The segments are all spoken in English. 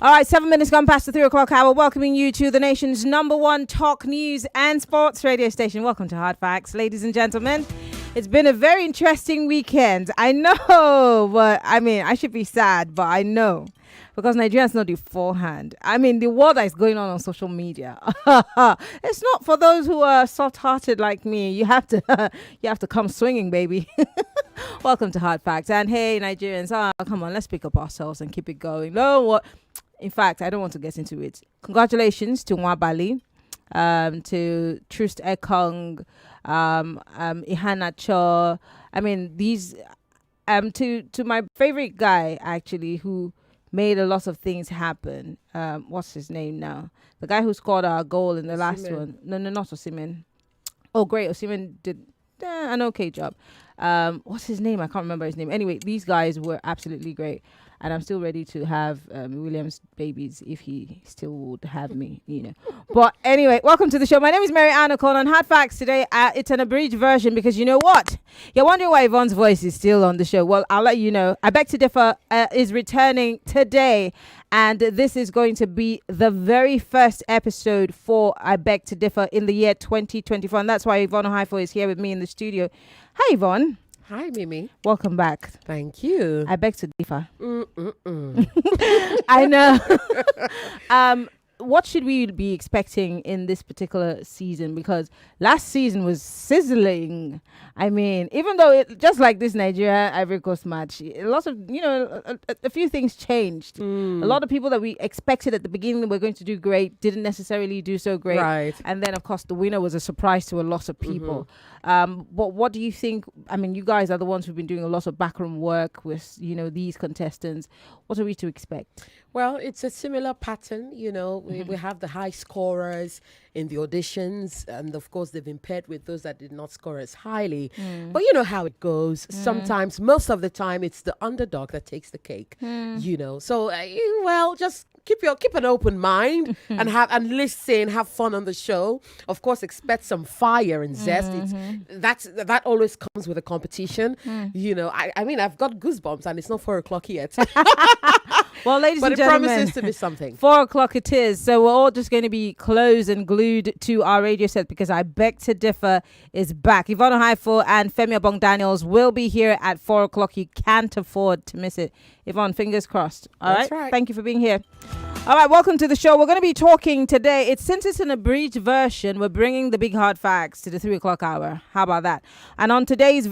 All right, 7 minutes gone past the 3 o'clock hour. Welcoming you to the nation's #1 talk news and sports radio station. Welcome to Hard Facts, ladies and gentlemen. It's been a very interesting weekend. I know, but I mean, I should be sad, but I know. Because Nigerians know the forehand. I mean, the world that is going on social media. It's not for those who are soft-hearted like me. You have to come swinging, baby. Welcome to Hard Facts. And hey, Nigerians, come on, let's pick up ourselves and keep it going. No, what? In fact, I don't want to get into it. Congratulations to Nwabali, to Trust Ekong, Ihanacho. I mean, these, to my favorite guy, actually, who made a lot of things happen. What's his name now? The guy who scored our goal in the last one. No, not Osimhen. Oh, great. Osimhen did an okay job. What's his name? I can't remember his name. Anyway, these guys were absolutely great. And I'm still ready to have William's babies if he still would have me, But anyway, welcome to the show. My name is Mary Ann Okon on Hard Facts today. It's an abridged version because you know what? You're wondering why Yvonne's voice is still on the show. Well, I'll let you know. I Beg to Differ is returning today. And this is going to be the very first episode for I Beg to Differ in the year 2024. And that's why Yvonne Ohaifo is here with me in the studio. Hi, Yvonne. Hi, Mimi. Welcome back. Thank you. I beg to differ. I know. What should we be expecting in this particular season? Because last season was sizzling. I mean, even though it just like this Nigeria Ivory Coast match, a lot of a few things changed. A lot of people that we expected at the beginning were going to do great didn't necessarily do so great. Right. And then of course the winner was a surprise to a lot of people. But what do you think? I mean, you guys are the ones who've been doing a lot of backroom work with these contestants. What are we to expect? Well, it's a similar pattern, we have the high scorers in the auditions, and of course they've been paired with those that did not score as highly. But you know how it goes. Sometimes, most of the time, it's the underdog that takes the cake. So just keep an open mind and listen, have fun on the show. Of course, expect some fire and zest. That always comes with a competition. I mean, I've got goosebumps, and it's not 4 o'clock yet. Well, ladies and gentlemen, but it promises to be something. 4 o'clock it is. So we're all just going to be close and glued to our radio set because I Beg to Differ is back. Yvonne Ohaifo and Femi Obong-Daniels will be here at 4 o'clock. You can't afford to miss it. Yvonne, fingers crossed. All right. Thank you for being here. All right, welcome to the show. We're going to be talking today. Since it's an abridged version, we're bringing the big hard facts to the 3 o'clock hour. How about that? And on today's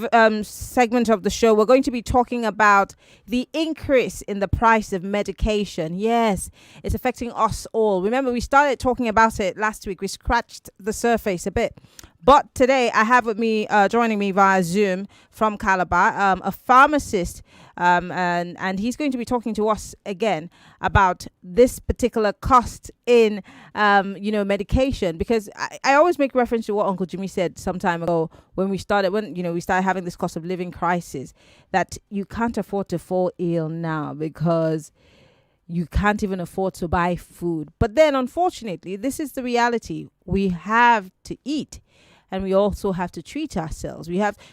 segment of the show, we're going to be talking about the increase in the price of medication. Yes, it's affecting us all. Remember, we started talking about it last week. We scratched the surface a bit. But today I have with me, joining me via Zoom from Calabar, a pharmacist, and he's going to be talking to us again about this particular cost in, medication. Because I always make reference to what Uncle Jimmy said some time ago when we started having this cost of living crisis, that you can't afford to fall ill now because you can't even afford to buy food. But then, unfortunately, this is the reality. We have to eat. And we also have to treat ourselves.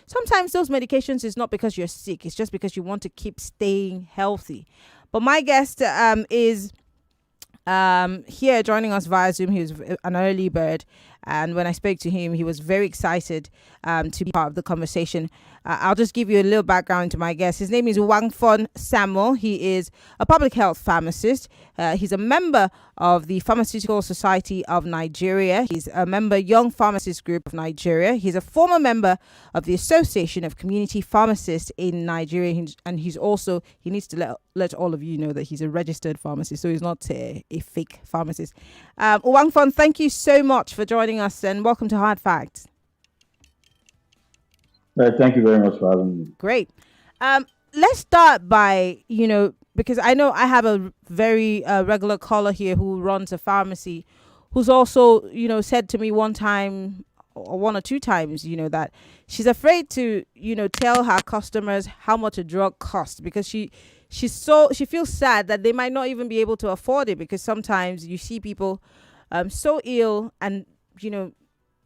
Sometimes those medications is not because you're sick. It's just because you want to keep staying healthy. But my guest is here joining us via Zoom. He was an early bird. And when I spoke to him, he was very excited to be part of the conversation. I'll just give you a little background to my guest. His name is Uwakmfon Samuel. He is a public health pharmacist. He's a member of the Pharmaceutical Society of Nigeria. He's a member Young Pharmacist Group of Nigeria. He's a former member of the Association of Community Pharmacists in Nigeria. And he needs to let all of you know that he's a registered pharmacist. So he's not a fake pharmacist. Uwakmfon, thank you so much for joining us and welcome to Hard Facts. Thank you very much for having me. Great. Let's start by, because I know I have a very regular caller here who runs a pharmacy who's also, said to me one time or one or two times, that she's afraid to, tell her customers how much a drug costs because she feels sad that they might not even be able to afford it because sometimes you see people so ill and,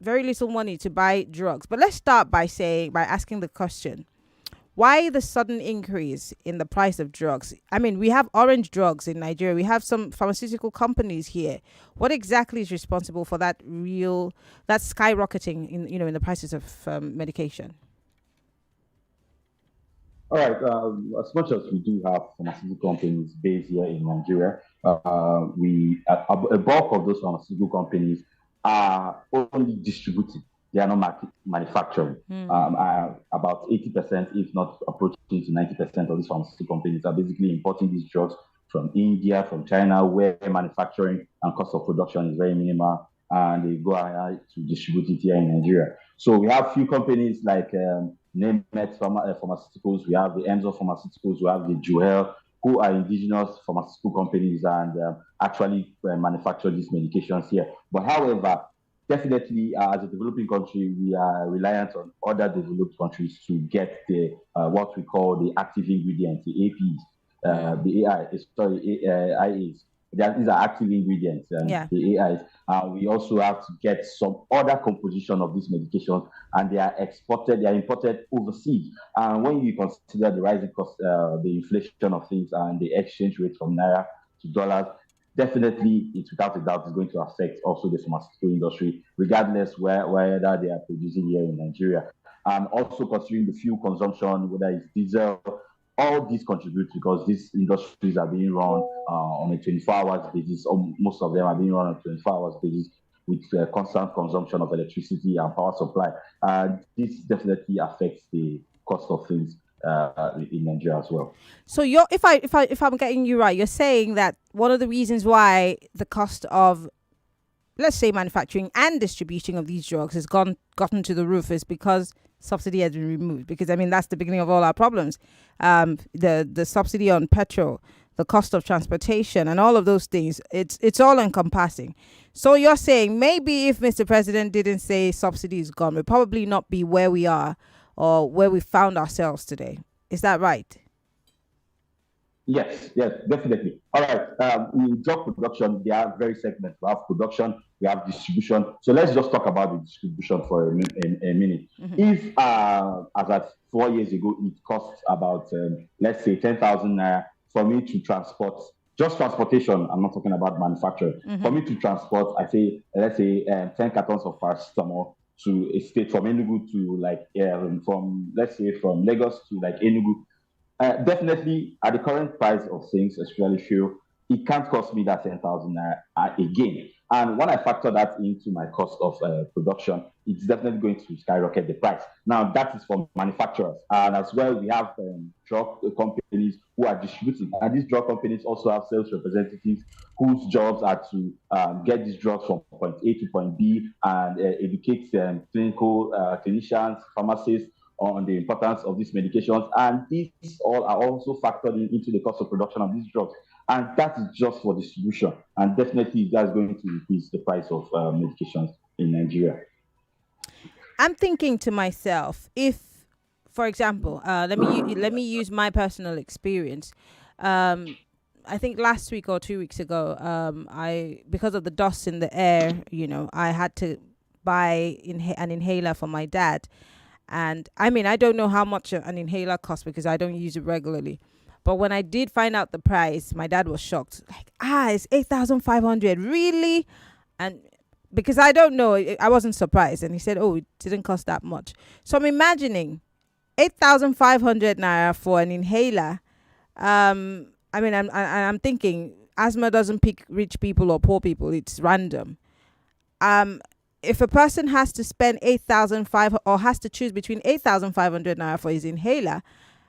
very little money to buy drugs. But let's start by asking the question, Why the sudden increase in the price of drugs? I mean, we have orange drugs in Nigeria. We have some pharmaceutical companies here. What exactly is responsible for that skyrocketing in the prices of medication? All right. As much as we do have pharmaceutical companies based here in Nigeria, a bulk of those pharmaceutical companies are only distributing. They are not manufacturing. About 80%, if not approaching to 90% of these pharmaceutical companies are basically importing these drugs from India, from China, where manufacturing and cost of production is very minimal, and they go ahead to distribute it here in Nigeria. So we have few companies like Nemet Pharmaceuticals, we have the Enzo Pharmaceuticals, we have the Juel, who are indigenous pharmaceutical companies and actually manufacture these medications here. But however, definitely as a developing country, we are reliant on other developed countries to get the what we call the active ingredients, the APs, the IAs. These are active ingredients, Yeah. the AIs. We also have to get some other composition of these medications, and they are imported overseas. And when you consider the rising cost, the inflation of things, and the exchange rate from naira to dollars, definitely, it's without a doubt, is going to affect also the pharmaceutical industry, regardless whether they are producing here in Nigeria. And also considering the fuel consumption, whether it's diesel, all these contribute because these industries are being run on a 24 hours basis. Most of them are being run on a 24 hours basis with constant consumption of electricity and power supply. This definitely affects the cost of things in Nigeria as well. So if I'm getting you right, you're saying that one of the reasons why the cost of, let's say, manufacturing and distributing of these drugs has gotten to the roof is because subsidy has been removed. Because I mean that's the beginning of all our problems. The subsidy on petrol, the cost of transportation, and all of those things. It's all encompassing. So you're saying maybe if Mr. President didn't say subsidy is gone, we'd probably not be where we are or where we found ourselves today. Is that right? Yes, definitely. All right. In drug production, there are very segments. We have production, we have distribution. So let's just talk about the distribution for a minute. If, as at 4 years ago, it cost about, let's say, 10,000 naira for me to transport, just transportation, I'm not talking about manufacturing, for me to transport, let's say, 10 cartons of paracetamol to a state from Enugu to let's say, from Lagos to like Enugu. Definitely, at the current price of things, especially fuel, it can't cost me that 10,000 naira again. And when I factor that into my cost of production, it's definitely going to skyrocket the price. Now, that is for manufacturers. And as well, we have drug companies who are distributing. And these drug companies also have sales representatives whose jobs are to get these drugs from point A to point B and educate clinicians, pharmacists, on the importance of these medications, and these all are also factored into the cost of production of these drugs. And that is just for distribution. And definitely that's going to increase the price of medications in Nigeria. I'm thinking to myself, if, for example, let me use my personal experience. I think last week or 2 weeks ago, because of the dust in the air, I had to buy an inhaler for my dad. And I mean, I don't know how much an inhaler costs because I don't use it regularly. But when I did find out the price, my dad was shocked. Like, it's 8,500, really? And because I don't know, I wasn't surprised. And he said, oh, it didn't cost that much. So I'm imagining 8,500 naira for an inhaler. I mean, I'm thinking asthma doesn't pick rich people or poor people. It's random. If a person has to spend 8,500 or has to choose between 8,500 naira for his inhaler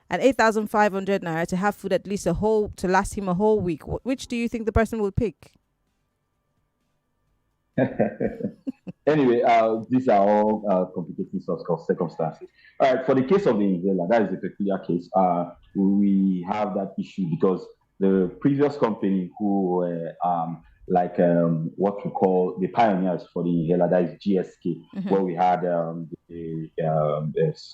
and 8,500 naira to have food at least to last him a whole week, which do you think the person will pick? Anyway, these are all complicating circumstances. All right, for the case of the inhaler, that is a peculiar case. We have that issue because the previous company who were what we call the pioneers for the inhaler, that is GSK, where we had the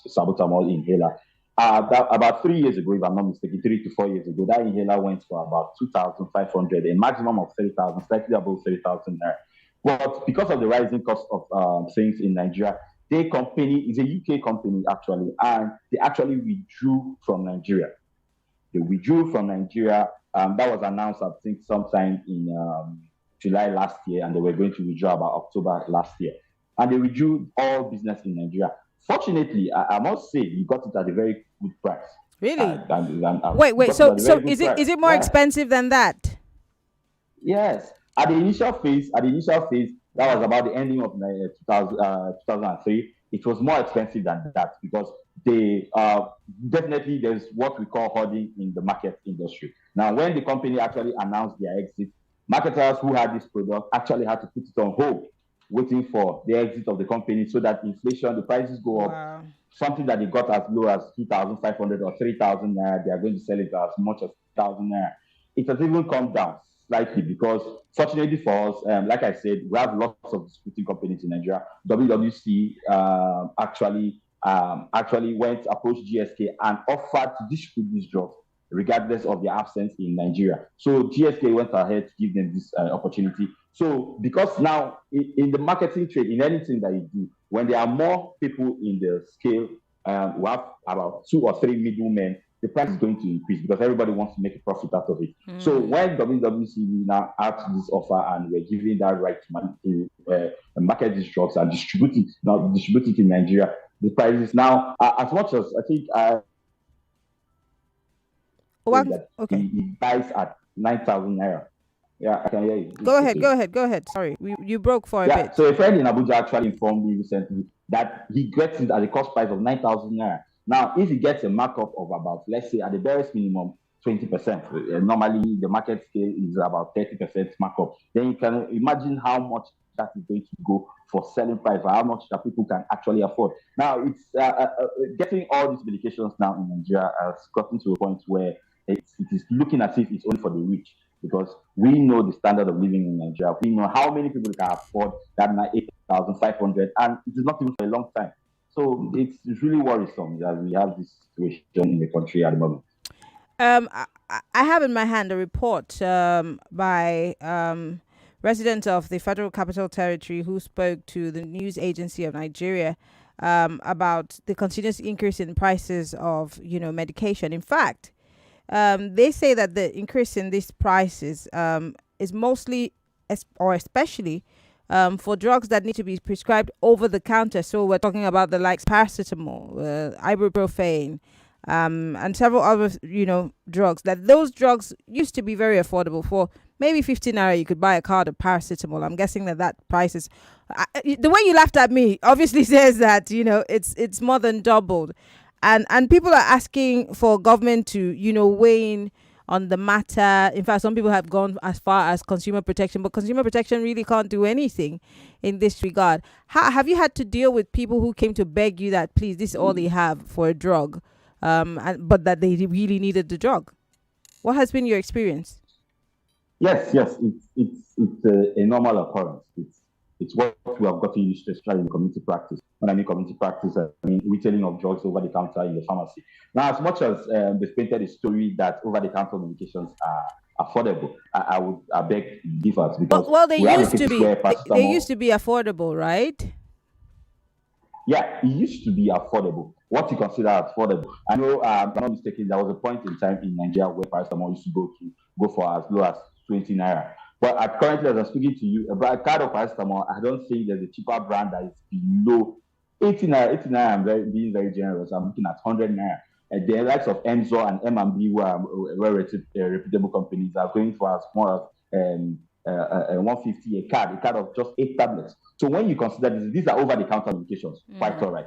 salbutamol inhaler. About 3 years ago, if I'm not mistaken, 3 to 4 years ago, that inhaler went for about 2,500, a maximum of 30,000, slightly above 30,000 there. But because of the rising cost of things in Nigeria, their company is a UK company actually, and they actually withdrew from Nigeria. They withdrew from Nigeria. That was announced, I think, sometime in July last year, and they were going to withdraw about October last year. And they withdrew all business in Nigeria. Fortunately, I must say, you got it at a very good price. Really? Wait. So is it more expensive than that? Yes. At the initial phase, that was about the ending of 2003. It was more expensive than that because they definitely there's what we call hoarding in the market industry. Now, when the company actually announced their exit, marketers who had this product actually had to put it on hold, waiting for the exit of the company so that inflation, the prices go up. Wow. Something that they got as low as 2,500 or 3,000 naira, they are going to sell it as much as 1,000 naira. It has even come down slightly because, fortunately for us, like I said, we have lots of distributing companies in Nigeria. WWC actually went approached GSK and offered to distribute these drugs regardless of their absence in Nigeria. So GSK went ahead to give them this opportunity. So because now in the marketing trade, in anything that you do, when there are more people in the scale, we have about 2 or 3 middlemen, the price is going to increase because everybody wants to make a profit out of it. So when WWC now had this offer and we're giving that right to market these drugs and distribute it in Nigeria, the price is now as much as I think okay. He buys at 9,000 naira. Yeah, I can hear you. Go ahead. Sorry, you broke for a bit. So a friend in Abuja actually informed me recently that he gets it at a cost price of 9,000 naira. Now, if he gets a markup of about, let's say, at the barest minimum, 20%, normally the market scale is about 30% markup, then you can imagine how much that is going to go for selling price, or how much that people can actually afford. Now, it's getting all these medications now in Nigeria has gotten to a point where it is looking as if it's only for the rich, because we know the standard of living in Nigeria. We know how many people can afford that 8,500, and it is not even for a long time. So it's really worrisome that we have this situation in the country at the moment. I have in my hand a report by resident of the Federal Capital Territory who spoke to the news agency of Nigeria about the continuous increase in prices of medication. In fact, they say that the increase in these prices is mostly or especially for drugs that need to be prescribed over the counter. So we're talking about the likes paracetamol, ibuprofen, and several other drugs. Those drugs used to be very affordable. For maybe 15 naira you could buy a card of paracetamol. I'm guessing that price is the way you laughed at me obviously says that it's more than doubled. And people are asking for government to, weigh in on the matter. In fact, some people have gone as far as consumer protection, but consumer protection really can't do anything in this regard. Have you had to deal with people who came to beg you that, please, this is all they have for a drug, but that they really needed the drug? What has been your experience? Yes, it's a normal occurrence. It's what we have gotten used to, especially in community practice. When I mean community practice, I mean retailing of drugs over the counter in the pharmacy. Now, as much as they've painted a story that over-the-counter medications are affordable, I beg differs because they used to be. They used to be affordable, right? Yeah, it used to be affordable. What you consider affordable? I know, if I'm not mistaken, there was a point in time in Nigeria where paracetamol used to go for as low as 20 naira. But currently, as I'm speaking to you, a card of paracetamol, I don't think there's a cheaper brand that is below 80 naira. 80 naira, I'm being very generous. I'm looking at 100 naira. The likes of Emzor and M&B, who are reputable companies, are going for as small as 150 a card of just 8 tablets. So when you consider this, these are over-the-counter medications, quite all right.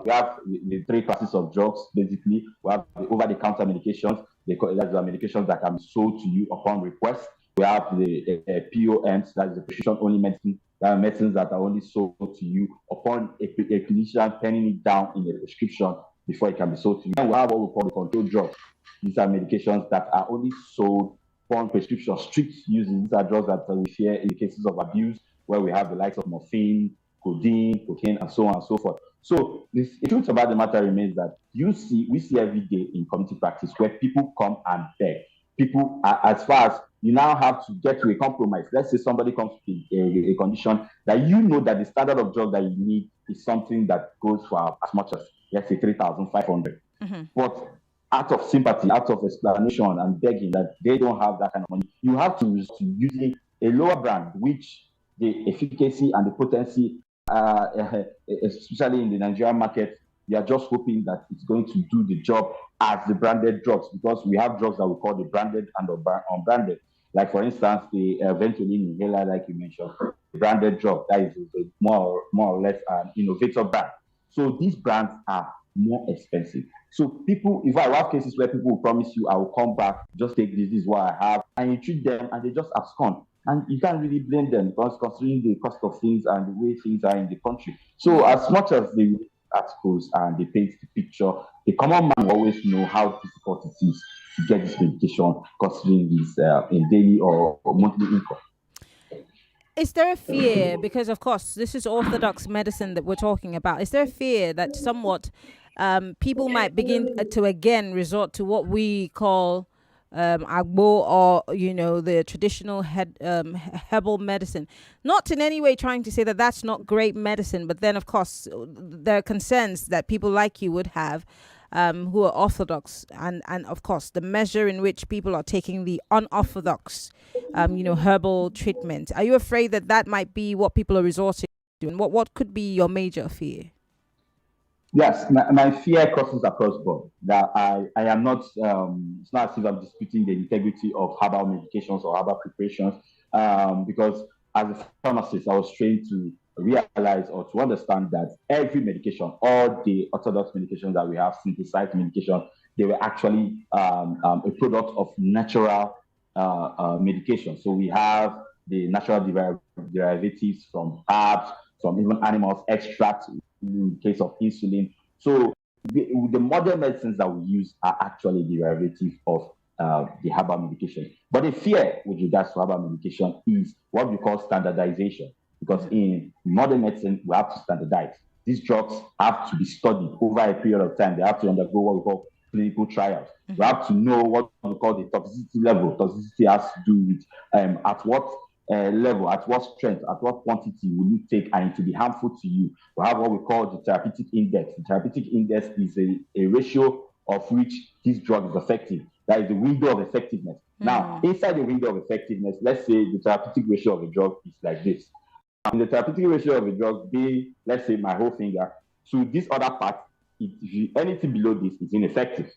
We have the 3 classes of drugs, basically. We have the over-the-counter medications. That's the medications that can be sold to you upon request. We have the POMs, that's the prescription-only medicine. There are medicines that are only sold to you upon a clinician penning it down in a prescription before it can be sold to you. And we have what we call the controlled drugs. These are medications that are only sold upon prescription, strict using. These are drugs that we share in cases of abuse, where we have the likes of morphine, codeine, and so on and so forth. So the truth about the matter remains that we see every day in community practice where people come and beg. People, as far as you now have to get to a compromise. Let's say somebody comes to a condition that you know that the standard of drug that you need is something that goes for as much as, let's say, 3,500. But out of sympathy, out of explanation and begging that they don't have that kind of money, you have to resort to using a lower brand, which the efficacy and the potency, especially in the Nigerian market, we are just hoping that it's going to do the job as the branded drugs, because we have drugs that we call the branded and unbranded. Like, for instance, the Ventolin inhaler, like you mentioned, the branded drug, that is more or less an innovator brand. So these brands are more expensive. So people, if I have cases where people will promise you, I will come back, just take this is what I have, and you treat them and they just abscond. And you can't really blame them, because considering the cost of things and the way things are in the country. So as much as they articles and they paint the picture, the common man will always know how difficult it is to get this medication, considering this in daily or monthly income. Is there a fear, because of course this is orthodox medicine that we're talking about, is there a fear that somewhat people might begin to again resort to what we call agbo, or the traditional herbal medicine? Not in any way trying to say that that's not great medicine, but then of course there are concerns that people like you would have, who are orthodox, and of course the measure in which people are taking the unorthodox herbal treatment. Are you afraid that that might be what people are resorting to, and what could be your major fear? Yes, my fear crosses across board. That I am not, it's not as if I'm disputing the integrity of herbal medications or herbal preparations, because as a pharmacist, I was trained to realize or to understand that every medication, all the orthodox medications that we have, synthesized medication, they were actually a product of natural medication. So we have the natural derivatives from herbs, from even animals, extracts, in the case of insulin. So the modern medicines that we use are actually derivative of the herbal medication. But the fear with regards to herbal medication is what we call standardization. Because in modern medicine, we have to standardize. These drugs have to be studied over a period of time. They have to undergo what we call clinical trials. We have to know what we call the toxicity level. Toxicity has to do with at what level, at what strength, at what quantity will you take, and it will be harmful to you. We have what we call the therapeutic index. The therapeutic index is a ratio of which this drug is effective. That is the window of effectiveness. Now, inside the window of effectiveness, let's say the therapeutic ratio of a drug is like this. In the therapeutic ratio of a drug being, let's say, my whole finger, to this other part, anything below this is ineffective.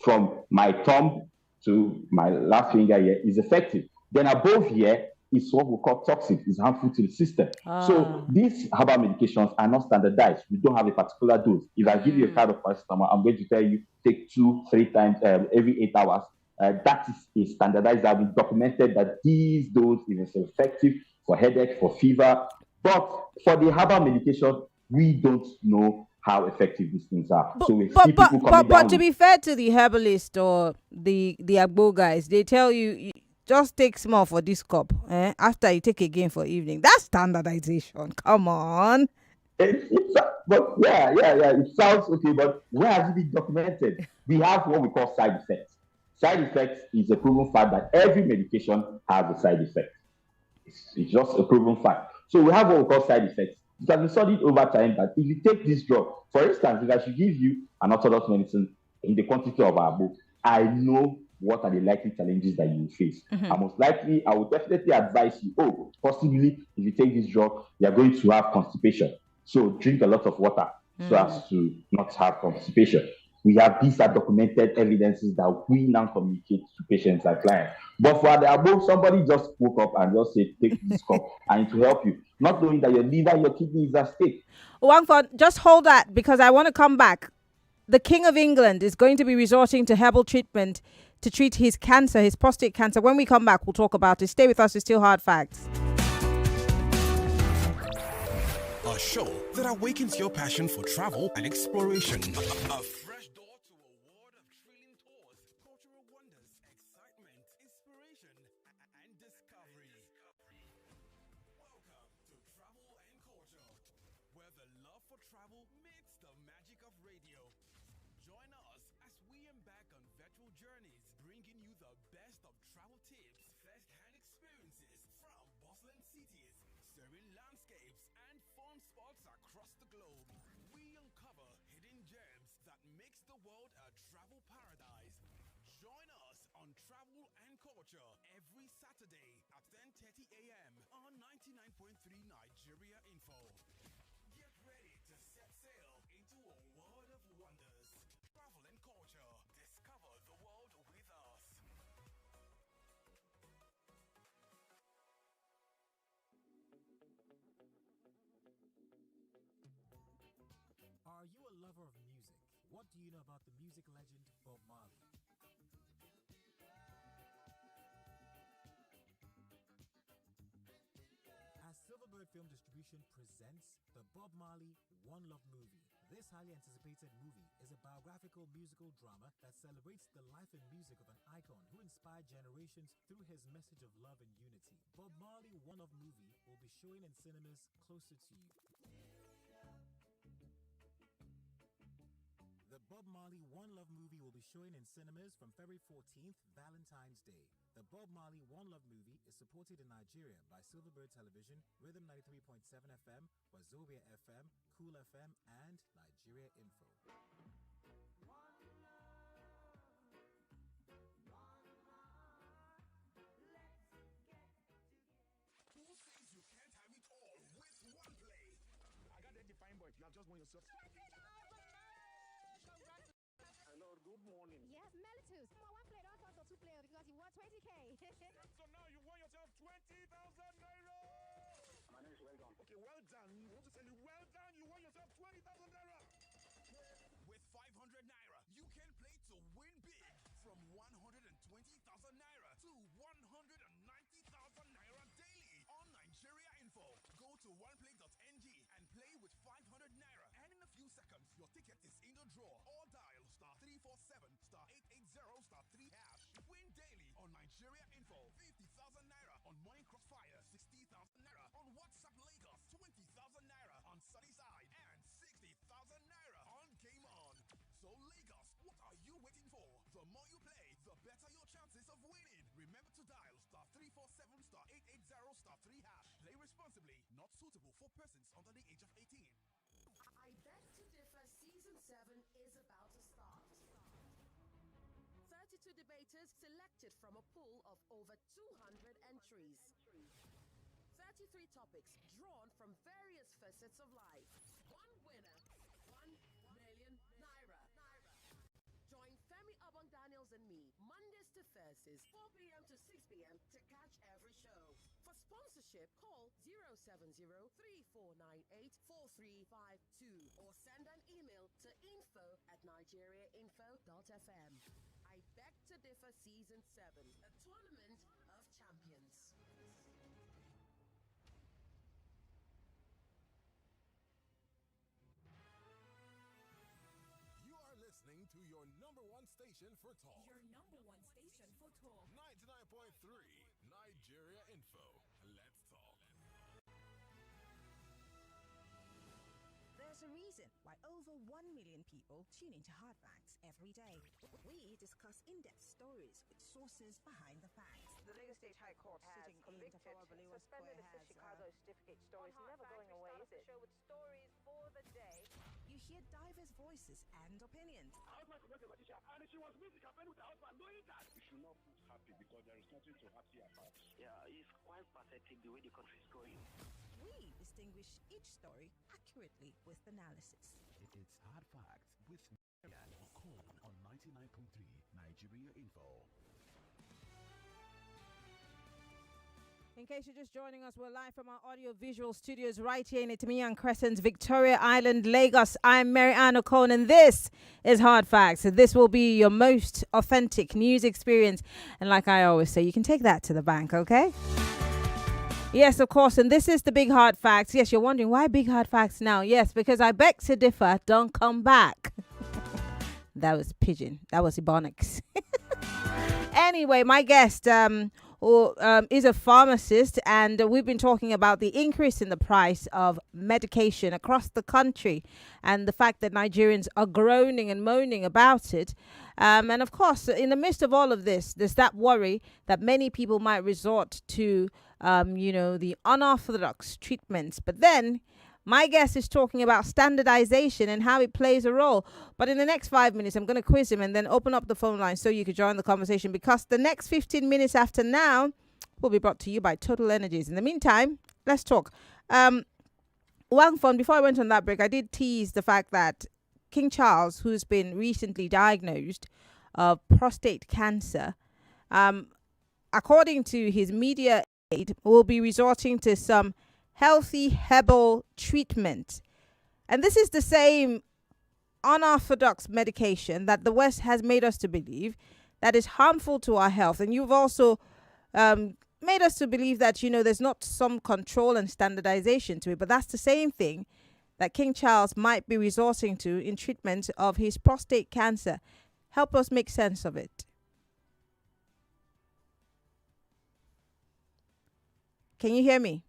From my thumb to my last finger here is effective. Then above here is what we call toxic, is harmful to the system. So these herbal medications are not standardized. We don't have a particular dose. If I give you a card of paracetamol, I'm going to tell you take 2-3 times every 8 hours. That is a standardized, that has been documented that these dose is effective for headache, for fever. But for the herbal medication, we don't know how effective these things are. So we see people coming down. But to be fair to the herbalist or the agbo guys, they tell you just take small for this cup. After you take again for evening. That's standardization. Come on. But yeah, it sounds okay, but where has it been documented? We have what we call side effects. Side effects is a proven fact that every medication has a side effect. It's just a proven fact. So we have what we call side effects. It has been studied over time that if you take this drug, for instance, if I should give you an orthodox medicine in the quantity of our book, I know what are the likely challenges that you will face. I will definitely advise you, possibly if you take this drug, you are going to have constipation. So drink a lot of water so as to not have constipation. We have these are documented evidences that we now communicate to patients and clients. But for the above, somebody just woke up and just said, take this cup and it will help you, not knowing that your liver, your kidney is at stake. Uwakmfon, just hold that because I want to come back. The King of England is going to be resorting to herbal treatment to treat his cancer, his prostate cancer. When we come back, we'll talk about it. Stay with us. It's Still Hard Facts. A show that awakens your passion for travel and exploration. A fresh door to a world of thrilling tours, cultural wonders, excitement, inspiration, and discovery. Welcome to Travel and Culture, where the love for travel meets the magic of radio. Join us as we embark on virtual journeys, bringing you the best of travel tips, serene landscapes, and fun spots across the globe. We uncover hidden gems that makes the world a travel paradise. Join us on Travel and Culture every Saturday at 10:30 a.m. on 99.3 Nigeria Info. Get ready to set sail into a world of wonders. Travel and Culture. Discover the world with us. Are you a lover of music? What do you know about the music legend Bob Marley? As Silverbird Film Distribution presents the Bob Marley One Love movie. This highly anticipated movie is a biographical musical drama that celebrates the life and music of an icon who inspired generations through his message of love and unity. Bob Marley One Love movie will be showing in cinemas closer to you. The Bob Marley One Love movie will be showing in cinemas from February 14th, Valentine's Day. The Bob Marley One Love movie is supported in Nigeria by Silverbird Television, Rhythm 93.7 FM, Wazobia FM, Cool FM, and Nigeria Info. Who says you can't have it all with one play? I got that defined boy. You have just won yourself. Hello, good morning. Yes, Melitus. One player, don't talk to two players because you won 20K. So now you won yourself 20,000 naira. My name is Well Done. Okay, well done. You want to tell you well done? You won yourself 20,000 naira. With 500 naira, you can play to win big from 120,000 naira to 190,000 naira daily on Nigeria Info. Go to oneplay.ng and play with 500 naira. And in a few seconds, your ticket is in the draw. Or dial *347*880*3#. Win daily on Nigeria Info. 50,000 naira on Morning Crossfire. 60,000 naira on WhatsApp Lagos. 20,000 naira on Sunnyside. And 60,000 naira on Game On. So Lagos, what are you waiting for? The more you play, the better your chances of winning. Remember to dial *347*880*3#. Play responsibly. Not suitable for persons under the age of 18. I Beg to Differ Season 7 is about to start. 32 debaters selected from a pool of over 200 entries. 33 topics drawn from various facets of life. One winner, 1 million naira. Join Femi Abong-Daniels and me Mondays to Thursdays, 4 p.m. to 6 p.m. to catch every show. For sponsorship, call 070-3498-4352 or send an email to info@nigeriainfo.fm. I Beg to Differ Season 7, a tournament of champions. You are listening to your number one station for talk. Your number one station for talk. 99.3 Nigeria Info. Let's talk. There's a reason why over 1 million people tune into Hard Facts every day. We discuss in-depth stories with sources behind the facts. The Lagos State High Court has convicted, suspended the Chicago certificate story. It's never going away, is it? Show with stories for the day. You hear diverse voices and opinions. And she was meeting campaign with her husband, knowing that. We should not put happy because there is nothing to happy about. Yeah, it's quite pathetic the way the country is going. We distinguish each story accurately with analysis. It's Hard Facts with Okon on 99.3 Nigeria Info. In case you're just joining us, we're live from our audio-visual studios right here in Itimian Crescent, Victoria Island, Lagos. I'm Mary Ann Okon, and this is Hard Facts. This will be your most authentic news experience. And like I always say, you can take that to the bank, okay? Yes, of course. And this is the big hard facts. Yes, you're wondering why big hard facts now? Yes, because I Beg to Differ don't come back. That was Pigeon. That was Ebonics. Anyway, my guest is a pharmacist, and we've been talking about the increase in the price of medication across the country and the fact that Nigerians are groaning and moaning about it. And of course, in the midst of all of this, there's that worry that many people might resort to the unorthodox treatments. But then my guest is talking about standardization and how it plays a role. But in the next 5 minutes, I'm going to quiz him and then open up the phone line so you could join the conversation, because the next 15 minutes after now will be brought to you by Total Energies. In the meantime, let's talk. Uwakmfon, before I went on that break, I did tease the fact that King Charles, who's been recently diagnosed of prostate cancer, according to his media aide, will be resorting to some healthy herbal treatment. And this is the same unorthodox medication that the West has made us to believe that is harmful to our health. And you've also made us to believe that, there's not some control and standardization to it. But that's the same thing that King Charles might be resorting to in treatment of his prostate cancer. Help us make sense of it. Can you hear me?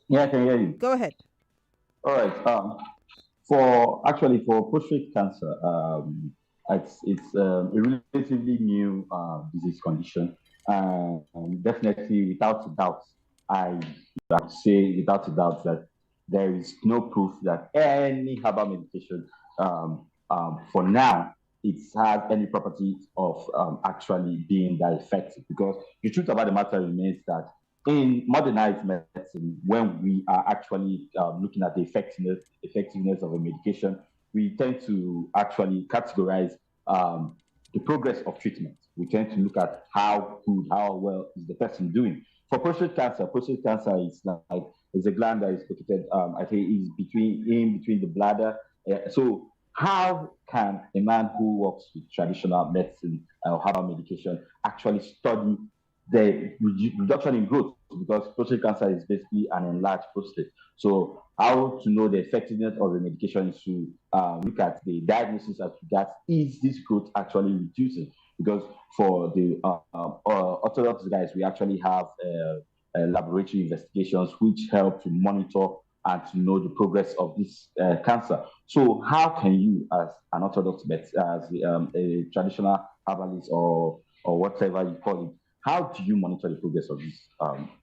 Yeah, I can hear you. Go ahead. All right. For prostate cancer, it's a relatively new disease condition, and definitely without a doubt, I would say without a doubt that there is no proof that any herbal medication, for now, it's had any property of actually being that effective. Because the truth about the matter remains that in modernized medicine, when we are actually looking at the effectiveness of a medication, we tend to actually categorize the progress of treatment. We tend to look at how good, how well is the person doing. For prostate cancer is a gland that is located, I think, is between the bladder. So how can a man who works with traditional medicine or herbal medication actually study the reduction in growth? Because prostate cancer is basically an enlarged prostate. So how to know the effectiveness of the medication is to look at the diagnosis as regards, is this growth actually reducing? Because for the orthodox guys, we actually have laboratory investigations which help to monitor and to know the progress of this cancer. So how can you, as an orthodox as a traditional herbalist or whatever you call it, how do you monitor the progress of this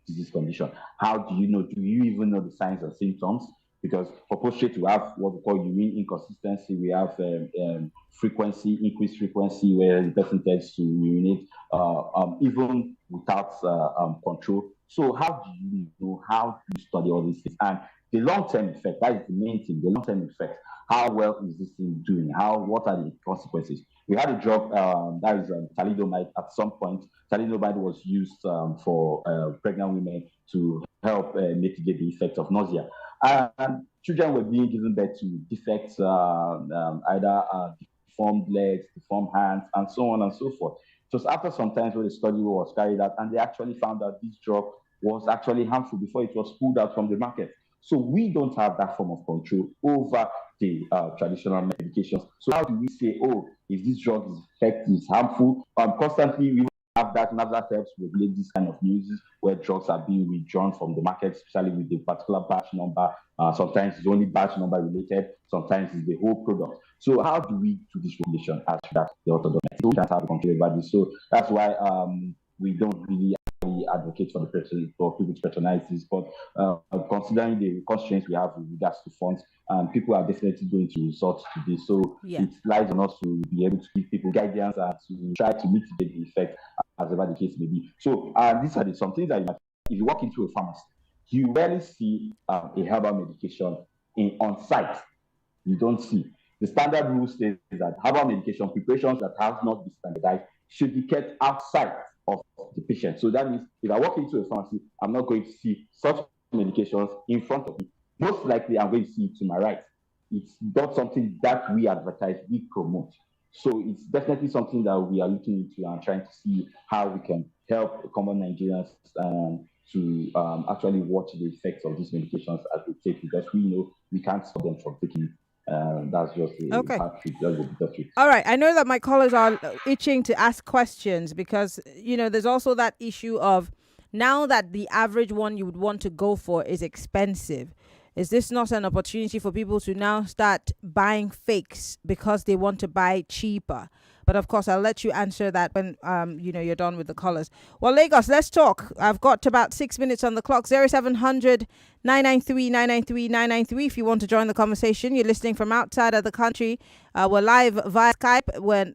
disease condition? How do you know? Do you even know the signs and symptoms? Because for prostate, we have what we call urine inconsistency. We have increased frequency, where the person tends to urinate even without control. So how do you know? How do you study all these things? And the long-term effect, that is the main thing, the long-term effect. How well is this thing doing? What are the consequences? We had a drug that is thalidomide. At some point, thalidomide was used for pregnant women to help mitigate the effect of nausea. And children were being given birth to defects, either deformed legs, deformed hands, and so on and so forth. It was after some time when the study was carried out, and they actually found out this drug was actually harmful before it was pulled out from the market. So we don't have that form of control over the traditional medications. So how do we say, if this drug is effective, is harmful? Constantly, we have that, and that helps regulate this kind of news where drugs are being withdrawn from the market, especially with the particular batch number. Sometimes it's only batch number related, sometimes it's the whole product. So how do we do this regulation as that the orthodox? So we can't have control over this. So that's why we don't really advocate for people to patronize this, but considering the constraints we have with regards to funds, people are definitely going to resort to this. So it lies on us to be able to give people guidance and to try to mitigate the effect, as ever the case may be. So these are some things that if you walk into a pharmacy, you rarely see a herbal medication on site. You don't see. The standard rule says that herbal medication preparations that have not been standardized should be kept outside of the patient. So that means if I walk into a pharmacy, I'm not going to see such medications in front of me. Most likely, I'm going to see it to my right. It's not something that we advertise, we promote. So it's definitely something that we are looking into and trying to see how we can help common Nigerians to actually watch the effects of these medications as they take, because we know we can't stop them from taking it. That's just okay. That's All right. I know that my callers are itching to ask questions because, there's also that issue of now that the average one you would want to go for is expensive. Is this not an opportunity for people to now start buying fakes because they want to buy cheaper? But of course, I'll let you answer that when you're done with the callers. Well, Lagos, let's talk. I've got about 6 minutes on the clock. 0700 993 993 993. If you want to join the conversation, you're listening from outside of the country. We're live via Skype. We're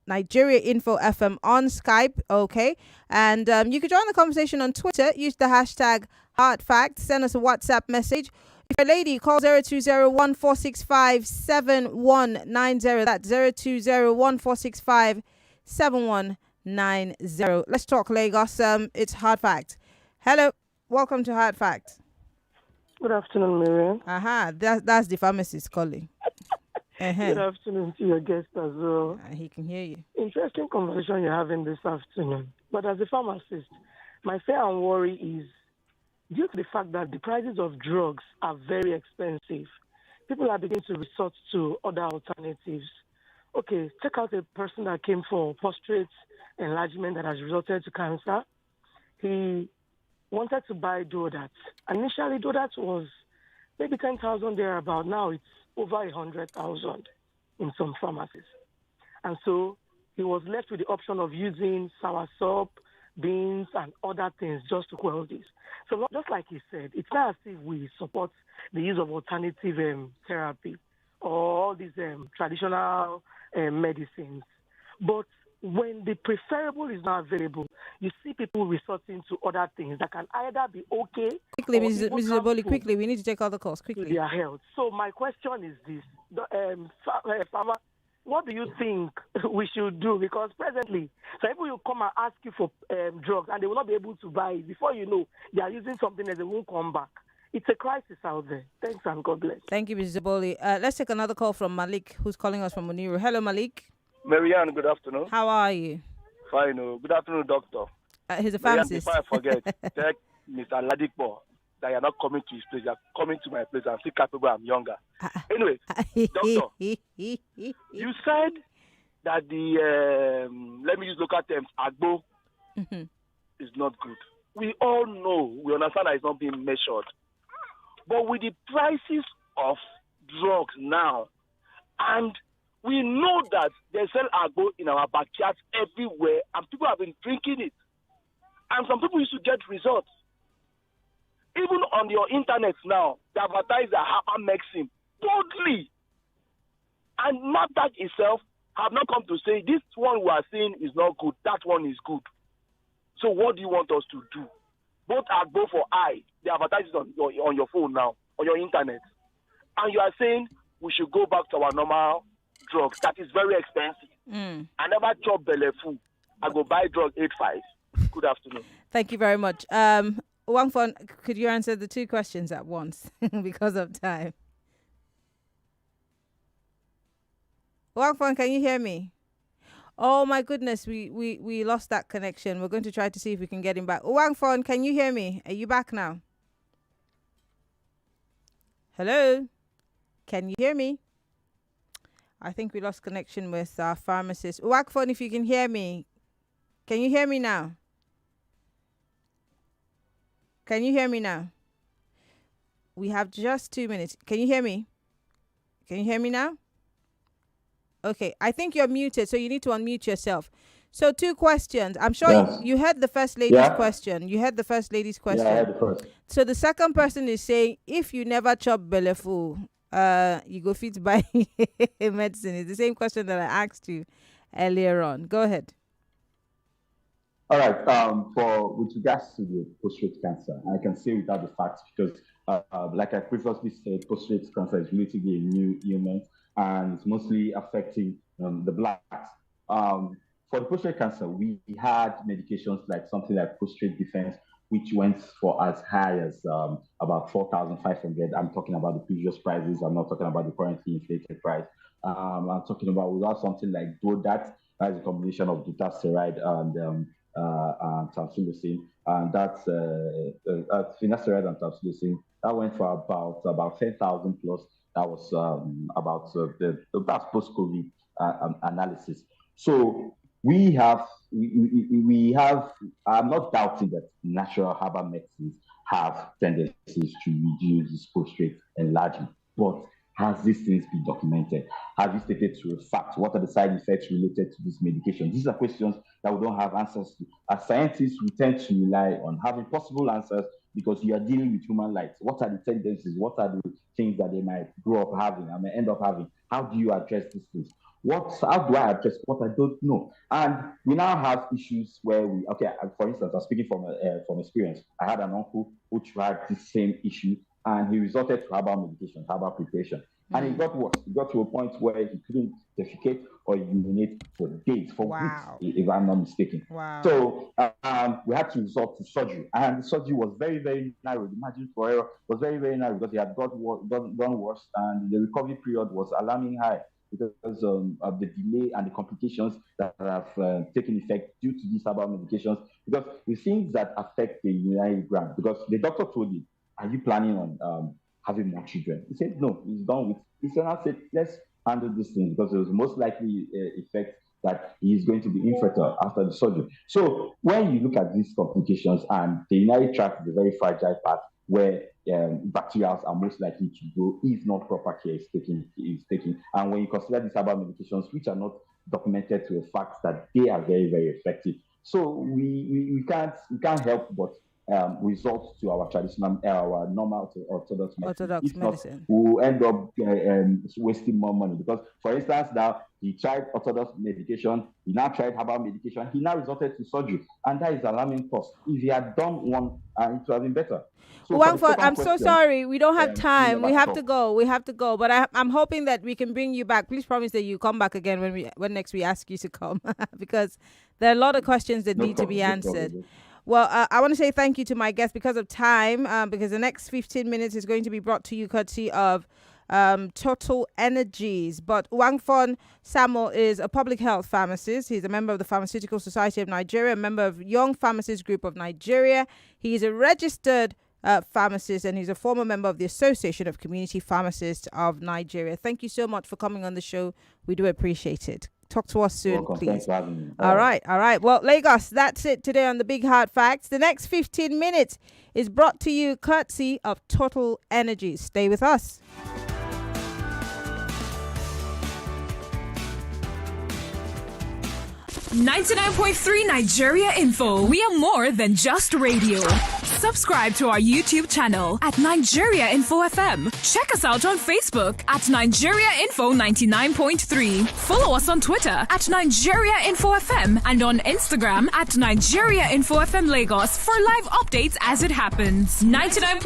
Nigeria Info FM on Skype. Okay, and you can join the conversation on Twitter. Use the hashtag HeartFact. Send us a WhatsApp message. If you're a lady, call 020-1465-7190. That's 020-1465-7190. Let's talk Lagos. It's Hard Fact. Hello, welcome to Hard Fact. Good afternoon, Miriam. That's the pharmacist calling. Good afternoon to your guest as well. He can hear you. Interesting conversation you're having this afternoon. But as a pharmacist, my fear and worry is due to the fact that the prices of drugs are very expensive. People are beginning to resort to other alternatives. Okay, check out a person that came for prostate enlargement that has resulted to cancer. He wanted to buy Dodat. Initially, Dodat was maybe 10,000 thereabout. Now it's over 100,000 in some pharmacies. And so he was left with the option of using soursop, beans, and other things just to quell this. So just like he said, it's not as if we support the use of alternative therapy or all these traditional medicines. But when the preferable is not available, you see people resorting to other things that can either be okay. Quickly, Mrs. Oboli, quickly. We need to take all the calls quickly. To their health. So my question is this. Farmer, what do you think we should do? Because presently, some people will come and ask you for drugs and they will not be able to buy it. Before you know, they are using something and they won't come back. It's a crisis out there. Thanks and God bless. Thank you, Mrs. Oboli. Let's take another call from Malik, who's calling us from Muniru. Hello, Malik. Marianne, good afternoon. How are you? Fine. Good afternoon, doctor. He's a pharmacist. Before I forget, tell Mr. Ladipo that you're not coming to his place. You're coming to my place. I'm still capable. I'm younger. Anyway, doctor, you said that the, let me use local terms, agbo is not good. We all know, we understand that it's not being measured. But with the prices of drugs now, and we know that they sell agbo in our backyards everywhere, and people have been drinking it. And some people used to get results. Even on your internet now, they advertise the hypermexin boldly. And NAFDAC itself have not come to say, this one we are saying is not good, that one is good. So what do you want us to do? Both agbo for eye, they advertise it on your phone now, on your internet. And you are saying we should go back to our normal drugs. That is very expensive. I never chop belle full. I go buy drug 85. Good afternoon. Thank you very much. Uwakmfon, could you answer the two questions at once because of time? Uwakmfon, can you hear me? Oh my goodness, we lost that connection. We're going to try to see if we can get him back. Uwakmfon, can you hear me? Are you back now? Hello? Can you hear me? I think we lost connection with our pharmacist. Uwakmfon, if you can hear me. Can you hear me now? Can you hear me now? We have just 2 minutes. Can you hear me? Can you hear me now? Okay, I think you're muted, so you need to unmute yourself. So 2 questions. I'm sure you heard the first lady's question. You heard the first lady's question. Yeah, I heard the first. So the second person is saying, if you never chop belle full, you go fit buy medicine. It's the same question that I asked you earlier on. Go ahead. All right. With regards to the prostate cancer, I can say without the facts because, like I previously said, prostate cancer is relatively a new ailment and it's mostly affecting the blacks. For the prostate cancer, we had medications like something like prostate defense, which went for as high as about 4,500. I'm talking about the previous prices. I'm not talking about the currently inflated price. I'm talking about without something like Dodat, that's a combination of dutasteride and tamsulosin, and that's finasteride and tamsulosin. That went for about 10,000 plus. That was that's post-COVID analysis. So we have. I'm not doubting that natural herbal medicines have tendencies to reduce this prostate enlargement, but Has these things been documented? Have you stated to a fact? What are the side effects related to this medication? These are questions that we don't have answers to. As scientists, we tend to rely on having possible answers because you are dealing with human life. What are the tendencies? What are the things that they might grow up having and may end up having? How do you address these things? How do I address what I don't know? And we now have issues where for instance, I'm speaking from experience. I had an uncle who tried the same issue, and he resorted to herbal medication, herbal preparation. And it got worse. It got to a point where he couldn't defecate or urinate for days, for weeks, if I'm not mistaken. Wow. So we had to resort to surgery. And the surgery was very, very narrow. The margin for error was very, very narrow because he had gone worse, and the recovery period was alarming high because of the delay and the complications that have taken effect due to these herbal medications, because the things that affect the urinary gland, because the doctor told him, are you planning on having more children? He said, no, he's done with it. He said, let's handle this thing because it was most likely effect that he is going to be infertile after the surgery. So when you look at these complications, and the urinary tract is a very fragile part where bacteria are most likely to grow if not proper care is taken. And when you consider these herbal medications, which are not documented to a fact that they are very, very effective. So we can't help but resort to our traditional, our normal orthodox medicine. We'll end up wasting more money because, for instance, now he tried orthodox medication, he now tried herbal medication, he now resorted to surgery, and that is alarming cost. If he had done one, it would have been better. So Uwakmfon, I'm so sorry. We don't have time. We have to go. But I'm hoping that we can bring you back. Please promise that you come back again when next we ask you to come, because there are a lot of questions that need to be answered. Well, I want to say thank you to my guest because of time, because the next 15 minutes is going to be brought to you courtesy of Total Energies. But Uwakmfon Samuel is a public health pharmacist. He's a member of the Pharmaceutical Society of Nigeria, a member of Young Pharmacists Group of Nigeria. He is a registered pharmacist, and he's a former member of the Association of Community Pharmacists of Nigeria. Thank you so much for coming on the show. We do appreciate it. Talk to us soon, please. Thanks for having me. All right. Well, Lagos, that's it today on the Big Hard Facts. The next 15 minutes is brought to you courtesy of Total Energies. Stay with us. .3 Nigeria Info. We are more than just radio. Subscribe to our YouTube channel at Nigeria Info FM. Check us out on Facebook at Nigeria Info 99.3. Follow us on Twitter at Nigeria Info FM and on Instagram at Nigeria Info FM Lagos for live updates as it happens. 99.